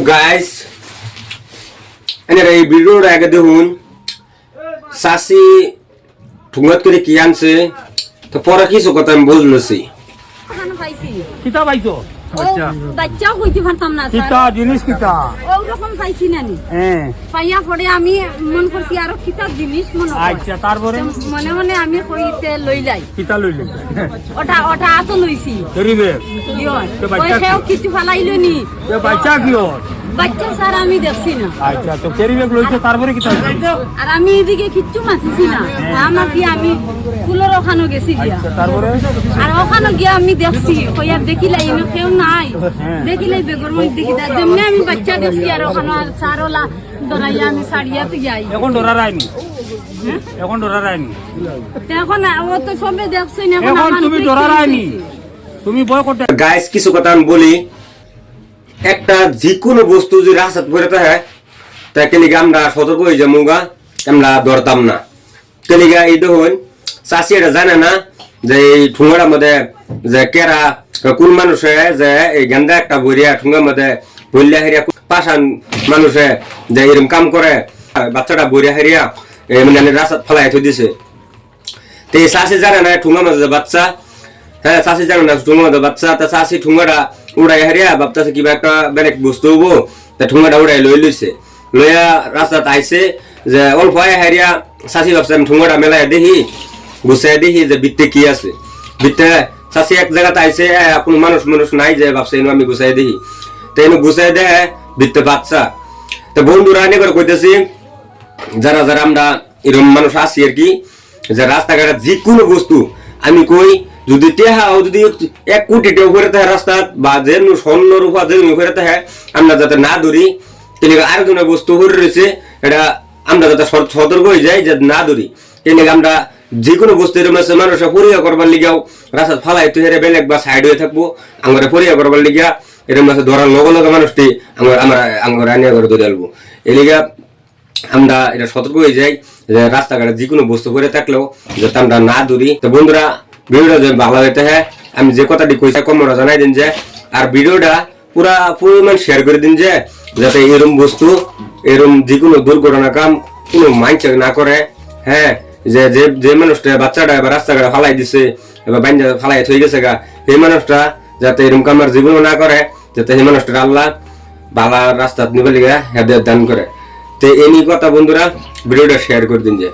guys এই ভিডিওটা আগে দেখুন চাষি ঠুঙ্গত করে কি আনছে তো পরে কিছু কথা আমি বুঝলেছি কিতা পাইছো বাচ্চা হইতে পারতাম না কিতা জিনিস কিতা ওরকম পাইছি নানি পাইয়া পরে আমি মন করছি আরো কিতা জিনিস মনে আচ্ছা তারপরে মনে মনে আমি কইতে লইলাই কিতা লইলে ওটা আতো লইছি করিবে ওই সেও কিছু ফালাইলো নি বাচ্চা কি ওর বাচ্চা স্যার আমি দেখছি না আচ্ছা তো করিবে লইছে তারপরে কিতা আর আমি এদিকে কিচ্ছু মাছিছি না আমার কি আমি ফুলের ওখানে গেছি গিয়া তারপরে আর ওখানে গিয়া আমি দেখছি কইয়া দেখিলাই এনে কেউ নাই দেখিলাই বেগর মই দেখি যেমনি আমি বাচ্চা দেখছি আর ওখানে সারলা দরাইয়া আমি সারিয়াতে যাই এখন ডরা রাইনি এখন ডরা রাইনি এখন ও তো সবে দেখছি না এখন তুমি ডরা রাইনি তুমি ভয় করতে গাইস কিছু কথা আমি বলি একটা যে কোনো বস্তু যদি রাস্তাত পড়ে থাকে তাকে লিগে আমরা সতর্ক হয়ে যাবো গা আমরা ধরতাম না কেলিগা এই দেখুন চাষি এটা জানে না যে এই ঠুঙ্গার মধ্যে যে কেরা কোন মানুষে যে এই গেন্দা একটা বইয়া ঠুঙ্গার মধ্যে বইলা হারিয়া পাশান মানুষে যে এরকম কাম করে বাচ্চাটা বইয়া হারিয়া মানে রাস্তাত ফেলাই থই দিছে তো এই চাষি জানে না ঠুঙ্গার মধ্যে যে বাচ্চা হ্যাঁ চাষি জানে না ঠুঙ্গার মধ্যে বাচ্চা তা চাষি ঠুঙ্গাটা উড়াই হারিয়া ভাবতেছে কিবা একটা বেলেগ বস্তু হবো তা ঠুঙ্গাটা উড়াই লইছে লইয়া রাস্তাত আইছে যে অল্প হারিয়া চাষি ভাবছে আমি ঠুঙ্গাটা মেলাই দেখি গুছাই দেখি যে বিত্তে কি আছে বিত্তে চাষি এক জায়গাতে আইছে কোনো মানুষ নাই যে ভাবছে এনে আমি গুছাই দেখি তো এনে গুছাই দেয় বিত্তে বাচ্চা তো বন্ধুরা এনে করে কইতেছি যারা যারা আমরা এরকম মানুষ আছি আর কি যে রাস্তাঘাটে যে কোনো বস্তু আমি কই যদি টেহাও যদি 1 কোটি টাকা করে থাকে রাস্তা বা যে স্বর্ণ রূপা যে করে থাকে আমরা যাতে না ধরি তাহলে আরেকজনের বস্তু করে রয়েছে এটা আমরা যাতে সতর্ক হয়ে যাই যে না ধরি তাহলে আমরা যে কোনো বস্তু এরকম আছে মানুষের পরীক্ষা করবার লিগাও রাস্তা ফালাই তুই হেরে বেলেগ বা সাইড হয়ে থাকবো আমরা পরীক্ষা করবার লিগা এরকম আছে ধরার লগে লগে মানুষটি আমরা আনিয়া করে ধরে আলবো এই লিগা আমরা এটা সতর্ক হয়ে যাই যে রাস্তাঘাটে যে কোনো বস্তু করে থাকলেও যাতে আমরা না ধরি তো বন্ধুরা ভিডিওটা যে ভালো হইতে হ্যাঁ আমি যে কথাটি কইছি কমেন্টে জানাই দিন যে আর ভিডিওটা পুরা পরিমাণ শেয়ার করে দিন যে যাতে এরকম বস্তু এরকম যে কোনো দুর্ঘটনা কাম কোনো মাইন্ড না করে হ্যাঁ যে যে যে মানুষটা বাচ্চাটা এবার রাস্তাঘাটে ফালাই দিছে এবার বাইন্দা ফালাই থই গেছে গা এই মানুষটা যাতে এরকম কাম আর জীবনও না করে যাতে এই মানুষটা আল্লাহ ভালো রাস্তা নিবে লিগা হেদায়েত দান করে তো এই কথা বন্ধুরা ভিডিওটা শেয়ার করে দিন যে